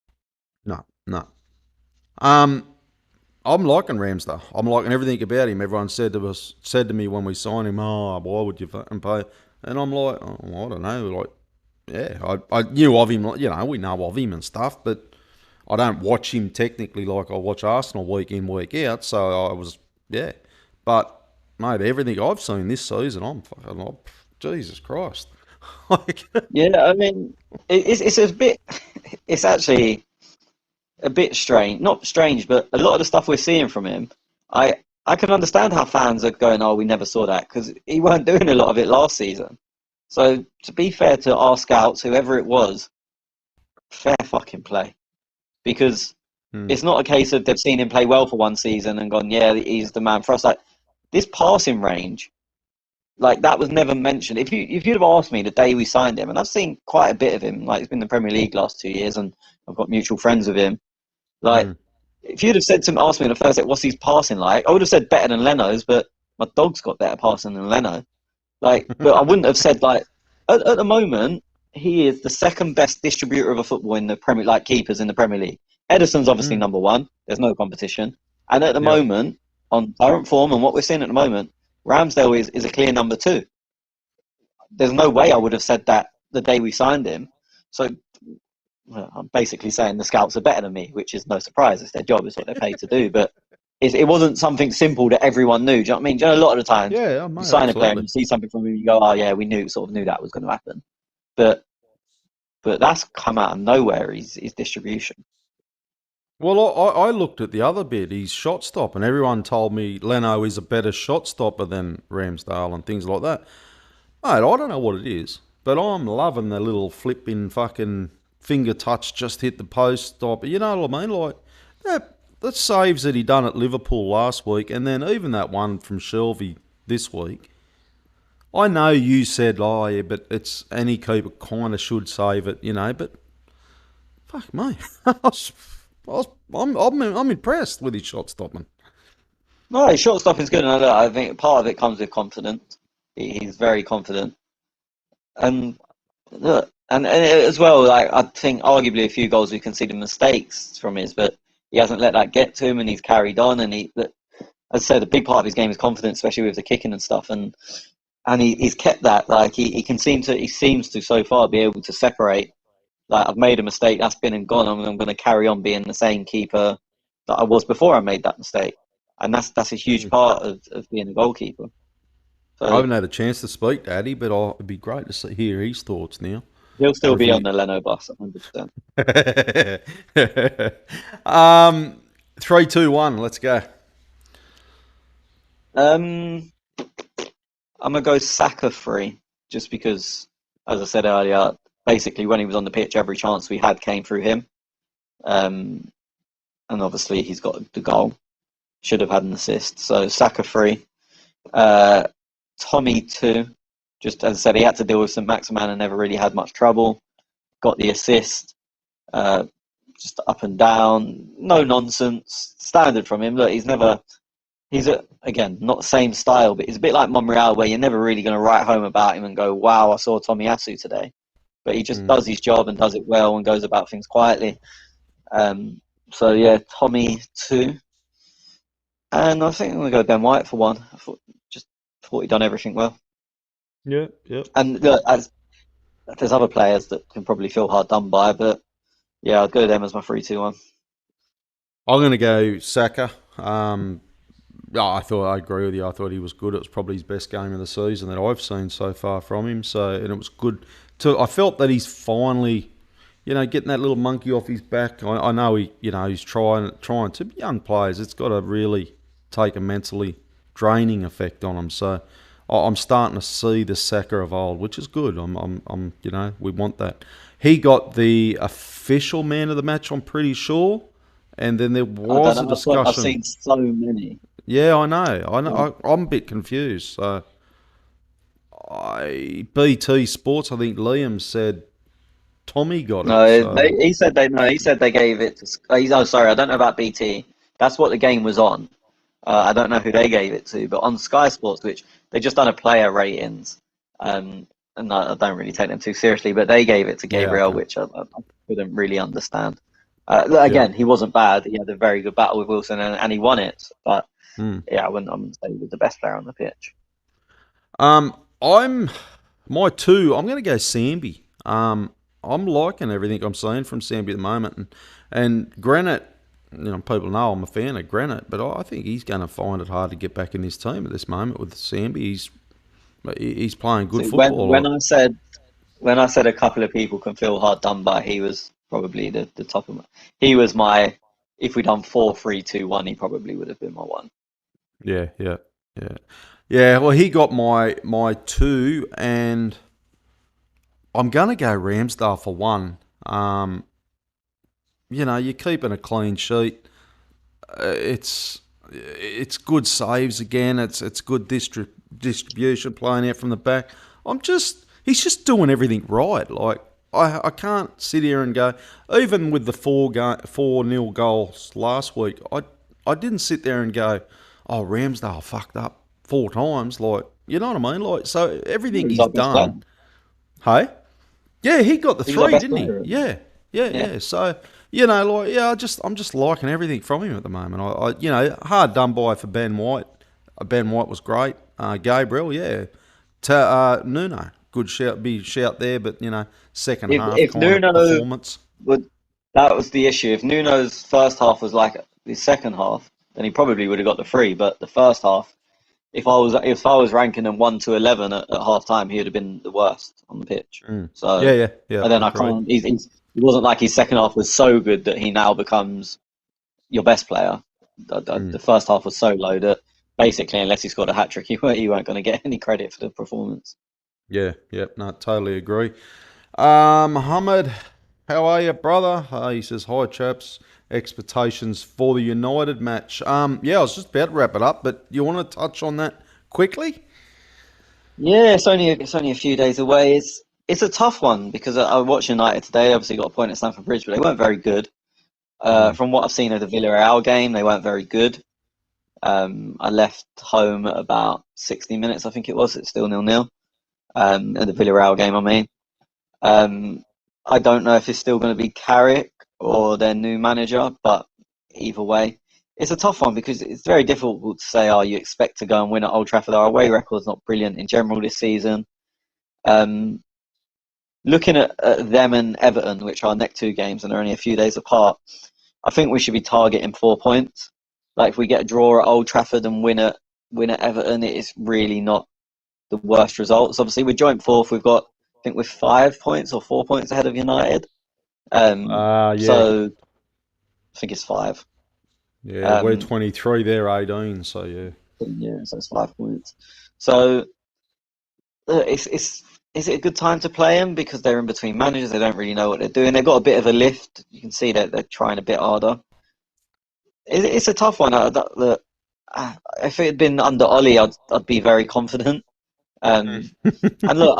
no, no. Um, I'm liking Ramsdale. I'm liking everything about him. Everyone said to me when we signed him, "Oh, why would you fucking pay?" And I'm like, oh, well, I don't know. Like, yeah, I knew of him. We know of him and stuff, but I don't watch him technically like I watch Arsenal week in week out. So I was, yeah. But mate, everything I've seen this season, I'm fucking like, Jesus Christ. Like, Yeah, I mean, it's a bit. It's actually a bit strange. Not strange, but a lot of the stuff we're seeing from him, I can understand how fans are going, "Oh, we never saw that," because he weren't doing a lot of it last season. So to be fair to our scouts, whoever it was, fair fucking play, because hmm, it's not a case of they've seen him play well for one season and gone, "Yeah, he's the man for us." Like, this passing range, like, that was never mentioned. If you'd have asked me the day we signed him, and I've seen quite a bit of him, like he's been in the Premier League last 2 years, and I've got mutual friends with him. Like, hmm. if you'd have said to asked me in the first, like, what's his passing like, I would have said better than Leno's, but my dog's got better passing than Leno. Like, but I wouldn't have said like at the moment he is the second best distributor of a football in the Premier, like keepers in the Premier League. Edison's obviously Hmm. number one. There's no competition, and at the Yep. moment, on current form and what we're seeing at the moment, Ramsdale is a clear number two. There's no way I would have said that the day we signed him. So, well, I'm basically saying the scouts are better than me, which is no surprise. It's their job. It's what they're paid to do. But it wasn't something simple that everyone knew. Do you know what I mean? Do you know, a lot of the times Yeah, you mate, sign a player and absolutely. you see something from him, you go, "Oh yeah, we sort of knew that was going to happen." But that's come out of nowhere. His distribution. Well, I looked at the other bit, his shot stop, and everyone told me Leno is a better shot stopper than Ramsdale and things like that. Mate, I don't know what it is, but I'm loving the little flipping fucking finger touch, just hit the post stop. You know what I mean? Like that saves that he done at Liverpool last week, and then even that one from Shelby this week. I know you said, oh yeah, but it's any keeper kind of should save it, but fuck me, I'm impressed with his shot stopping. No, his shot stopping's good, and I think part of it comes with confidence. He's very confident, and look, and as well, like I think arguably a few goals we conceded mistakes from his, but he hasn't let that get to him, and he's carried on. And as I said, a big part of his game is confidence, especially with the kicking and stuff. And he's kept that. Like he seems to so far be able to separate. Like I've made a mistake, that's been and gone. I'm going to carry on being the same keeper that I was before I made that mistake, and that's a huge part of being a goalkeeper. I So haven't had a chance to speak to Addy, but it'd be great to hear his thoughts now. he'll still Or if be on he, the Leno bus, 100%. um, 3, 2, 1. Let's go. Um, I'm gonna go Saka free, just because, as I said earlier, basically when he was on the pitch, every chance we had came through him. Um, and obviously he's got the goal. Should have had an assist. So Saka free. Uh, Tommy two. Just as I said, he had to deal with St Maximan and never really had much trouble. Got the assist. Uh, just up and down, no nonsense, standard from him. Look, again, not the same style, but he's a bit like Monreal, where you're never really going to write home about him and go, "Wow, I saw Tomiyasu today." But he just Mm. does his job and does it well and goes about things quietly. Um, so yeah, Tommy two, and I think I'm going to go Ben White for one. Just thought he'd done everything well. Yeah, yeah. And look, as there's other players that can probably feel hard done by, but yeah, I'd go them as my 3-2-1. I'm going to go Saka. Yeah, I agree with you. I thought he was good. It was probably his best game of the season that I've seen so far from him. So, and it was good. I felt that he's finally, getting that little monkey off his back. I know he's trying to. Young players, it's got to really take a mentally draining effect on them. So, I'm starting to see the Saka of old, which is good. We want that. He got the official man of the match, I'm pretty sure. And then there I don't was a know. I've discussion. seen so many. Yeah, I know. I'm a bit confused. So, BT Sports, I think Liam said Tommy got it. No, So, he said they no. He said they gave it to. Oh, sorry, I don't know about BT. That's what the game was on. I don't know who they gave it to, but on Sky Sports, which they just done a player ratings, and I don't really take them too seriously, but they gave it to yeah, Gabriel, okay. which I couldn't really understand. Yeah. Again, he wasn't bad. He had a very good battle with Wilson, and he won it. But Hmm. yeah, I wouldn't say he was the best player on the pitch. Um, I'm my two. I'm going to go Samby. I'm liking everything I'm seeing from Samby at the moment, and Granite. People know I'm a fan of Granite, but I think he's going to find it hard to get back in this team at this moment with Samby. He's playing So good football. when I said a couple of people can feel hard done by, he was probably the top of my. He was my. If we'd done 4-3-2-1, he probably would have been my one. Yeah, yeah, yeah, yeah. Well, he got my two, and I'm gonna go Ramsdale for one. You're keeping a clean sheet. It's good saves again. It's good distribution playing out from the back. He's just doing everything right. Like I can't sit here and go. Even with the 4-0 goals last week, I didn't sit there and go, oh, Ramsdale fucked up 4 times. Like, you know what I mean? Like, so He everything was he's our best player. done. Hey, yeah, he got the He was our three, best didn't he? player. Yeah, yeah, Yeah. yeah. So I'm just liking everything from him at the moment. Hard done by for Ben White. Ben White was great. Gabriel, yeah. Nuno, good shout, big shout there, but second half If kind of Nuno performance. would, that was the issue. If Nuno's first half was like the second half, then he probably would have got the 3. But the first half, if I was ranking them 1 to 11 at half time, he would have been the worst on the pitch. Mm. So, Yeah, yeah, yeah. and then I Agreed. can't. It wasn't like his second half was so good that he now becomes your best player. The Mm. first half was so low that basically, unless he scored a hat trick, you weren't going to get any credit for the performance. Yeah, yep. No, totally agree. Mohammed, how are you, brother? He says, hi, chaps. Expectations for the United match. Yeah, I was just about to wrap it up, but you want to touch on that quickly? Yeah, it's only a few days away. It's a tough one because I watched United today. Obviously, got a point at Stamford Bridge, but they weren't very good. Mm. From what I've seen of the Villarreal game, they weren't very good. I left home at about 60 minutes, I think it was. It's still 0-0. At the Villarreal game, I mean. Um, I don't know if it's still going to be Carrick or their new manager, but either way, it's a tough one because it's very difficult to say, oh, you expect to go and win at Old Trafford. Our away record's not brilliant in general this season. Um, Looking at them and Everton, which are next 2 games and they're only a few days apart, I think we should be targeting 4 points. Like if we get a draw at Old Trafford and win at Everton, it is really not the worst results. Obviously, we're joint fourth. I think we're 5 points or 4 points ahead of United. Yeah. So I think it's 5. Yeah, we're Um, 23, they're 18, so yeah. yeah, so it's 5 points. So it's is it a good time to play them because they're in between managers? They don't really know what they're doing. They've got a bit of a lift. You can see that they're trying a bit harder. It's a tough one. If it had been under Ollie, I'd be very confident. Um, And look,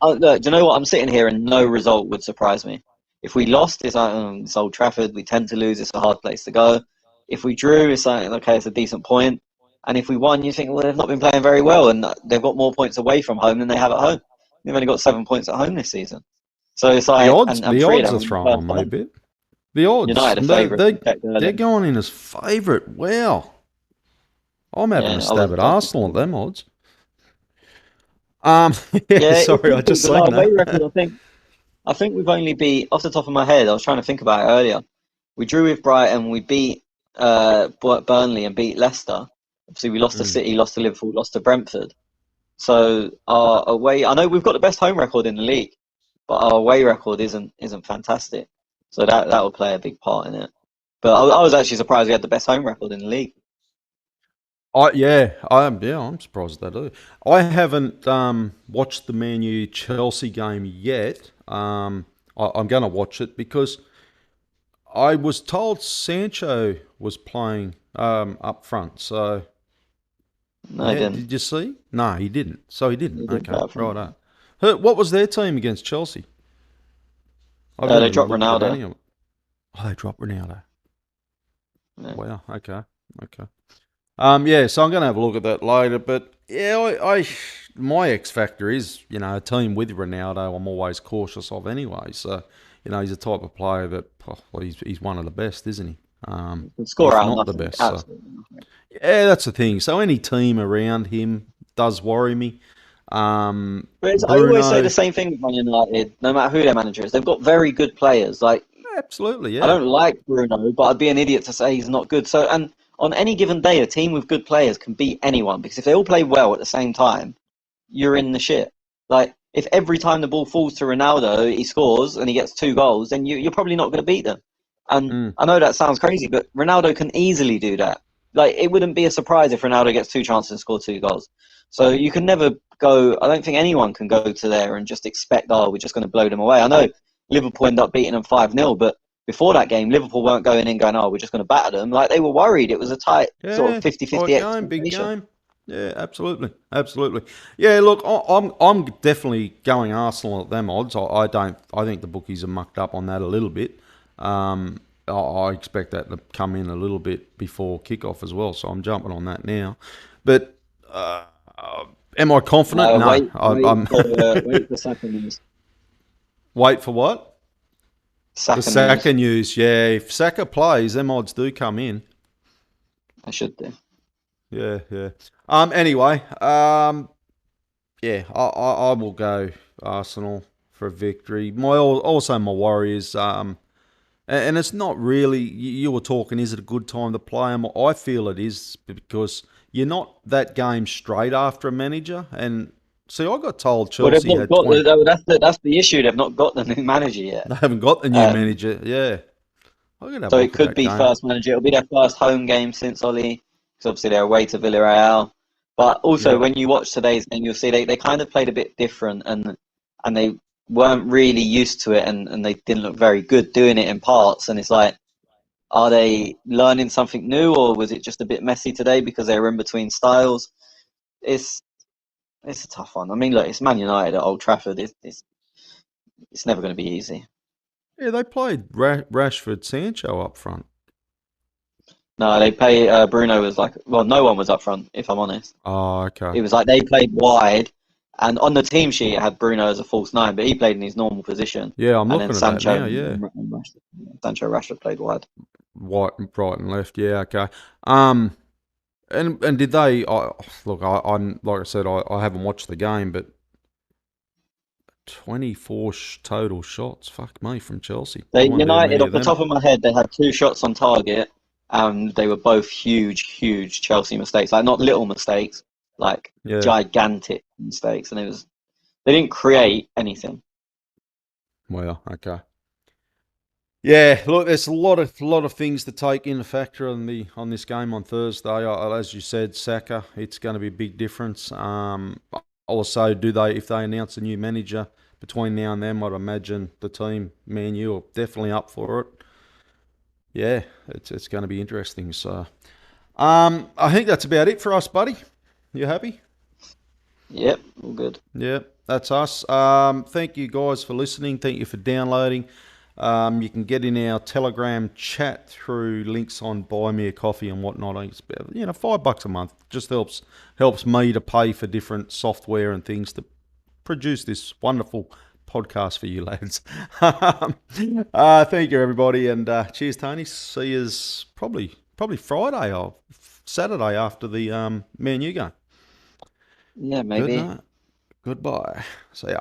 look. Do you know what? I'm sitting here, and no result would surprise me. If we lost, it's like it's Old Trafford. We tend to lose. It's a hard place to go. If we drew, it's like okay, it's a decent point. And if we won, you think, well, they've not been playing very well, and they've got more points away from home than they have at home. They've only got 7 points at home this season. So it's The like, odds, and the three of odds them are were in the throwing first on me a half. bit. The odds, United are favourites. I checked they're earlier. going in as favourite. Wow. I'm having a Yeah, I was stab at definitely Arsenal at them favourite. odds. Yeah, Yeah, it's sorry, I difficult just because our seen away record. that. I think we've only beat off the top of my head. I was trying to think about it earlier. We drew with Brighton. We beat Burnley and beat Leicester. Obviously, we lost to Mm. City, lost to Liverpool, lost to Brentford. So our away, I know we've got the best home record in the league, but our away record isn't fantastic. So that will play a big part in it. But I was actually surprised we had the best home record in the league. I'm surprised at that too. I haven't watched the Man U Chelsea game yet. I'm going to watch it because I was told Sancho was playing up front. So No, I yeah, didn't. did you see? No, he didn't. So he He didn't. didn't play Okay, up front. right. What was their team against Chelsea? I've They never dropped looked at Ronaldo. any of it. Oh, they dropped Ronaldo. Yeah. Wow. Okay. Okay. Yeah. So I'm going to have a look at that later. But yeah, my X factor is a team with Ronaldo. I'm always cautious of anyway. So he's a type of player that well, he's one of the best, isn't he? Can score If out of not the nothing. best. So Absolutely nothing. yeah, that's the thing. So any team around him does worry me. I always say the Bruno, same thing with Man United, no matter who their manager is. They've got very good players. Like absolutely, I yeah. don't like Bruno, but I'd be an idiot to say he's not good. So, and on any given day, a team with good players can beat anyone because if they all play well at the same time, you're in the shit. Like if every time the ball falls to Ronaldo, he scores and he gets 2 goals, then you're probably not going to beat them. And Mm. I know that sounds crazy, but Ronaldo can easily do that. Like it wouldn't be a surprise if Ronaldo gets 2 chances and score 2 goals. So you can never go. I don't think anyone can go to there and just expect, oh, we're just going to blow them away. I know Liverpool end up beating them 5-0, but before that game, Liverpool weren't going in going, oh, we're just going to batter them. Like they were worried. It was a tight sort of Yeah, 50-50 tight game, big expectation. game. Yeah, absolutely, absolutely. Yeah, look, I'm definitely going Arsenal at them odds. I don't. I think the bookies are mucked up on that a little bit. I expect that to come in a little bit before kickoff as well. So I'm jumping on that now. But am I confident? No, No. wait I'm wait for second news. wait for what? The Second news. Saka news. Yeah, if Saka plays, them odds do come in. I should do. Yeah, yeah. Anyway, yeah, I will go Arsenal for a victory. Also my Warriors. And it's not really, you were talking, is it a good time to play them? I feel it is because you're not that game straight after a manager. And see, I got told Well, they've Chelsea not had got 20. that's the issue. They've not got the new manager yet. They haven't got the new Um, manager. Yeah. I'm going to have so a it look at could that be game. first manager. It'll be their first home game since Ollie, because obviously they're away to Villarreal. But also, Yeah. when you watch today's game, you'll see they kind of played a bit different, and they weren't really used to it, and they didn't look very good doing it in parts. And it's like, are they learning something new, or was it just a bit messy today because they were in between styles? It's it's a tough one. I mean, look, it's Man United at Old Trafford. It's never going to be easy. Yeah, they played Rashford Sancho up front. No, they pay Bruno was like, well, no one was up front, if I'm honest. Oh, okay. It was like they played wide, and on the team sheet it had Bruno as a false nine, but he played in his normal position, Yeah, I'm and then looking at that Sancho now. Yeah. and Sancho Rashford played wide. White, right and left. Yeah, okay. Um, and did they? Look, I'm like I said, I haven't watched the game, but 24 total shots. Fuck me, from Chelsea. I They wonder how United, many off of the them. top of my head, they had two shots on target, and they were both huge Chelsea mistakes. Like not little mistakes, like Yeah. gigantic mistakes, and it was they didn't create anything. Well, okay. Yeah, look, there's a lot of things to take into factor on this game on Thursday. As you said, Saka, it's going to be a big difference. Also, do they if they announce a new manager between now and then? I'd imagine the team, Man U, are definitely up for it. Yeah, it's going to be interesting. So, I think that's about it for us, buddy. You happy? Yep, all good. Yeah, that's us. Thank you guys for listening. Thank you for downloading. You can get in our Telegram chat through links on Buy Me a Coffee and whatnot. It's about, $5 a month. Just helps me to pay for different software and things to produce this wonderful podcast for you lads. Thank you everybody, and cheers, Tony. See you probably Friday or Saturday after the Man U game. Yeah, Good maybe. night. Goodbye. See ya.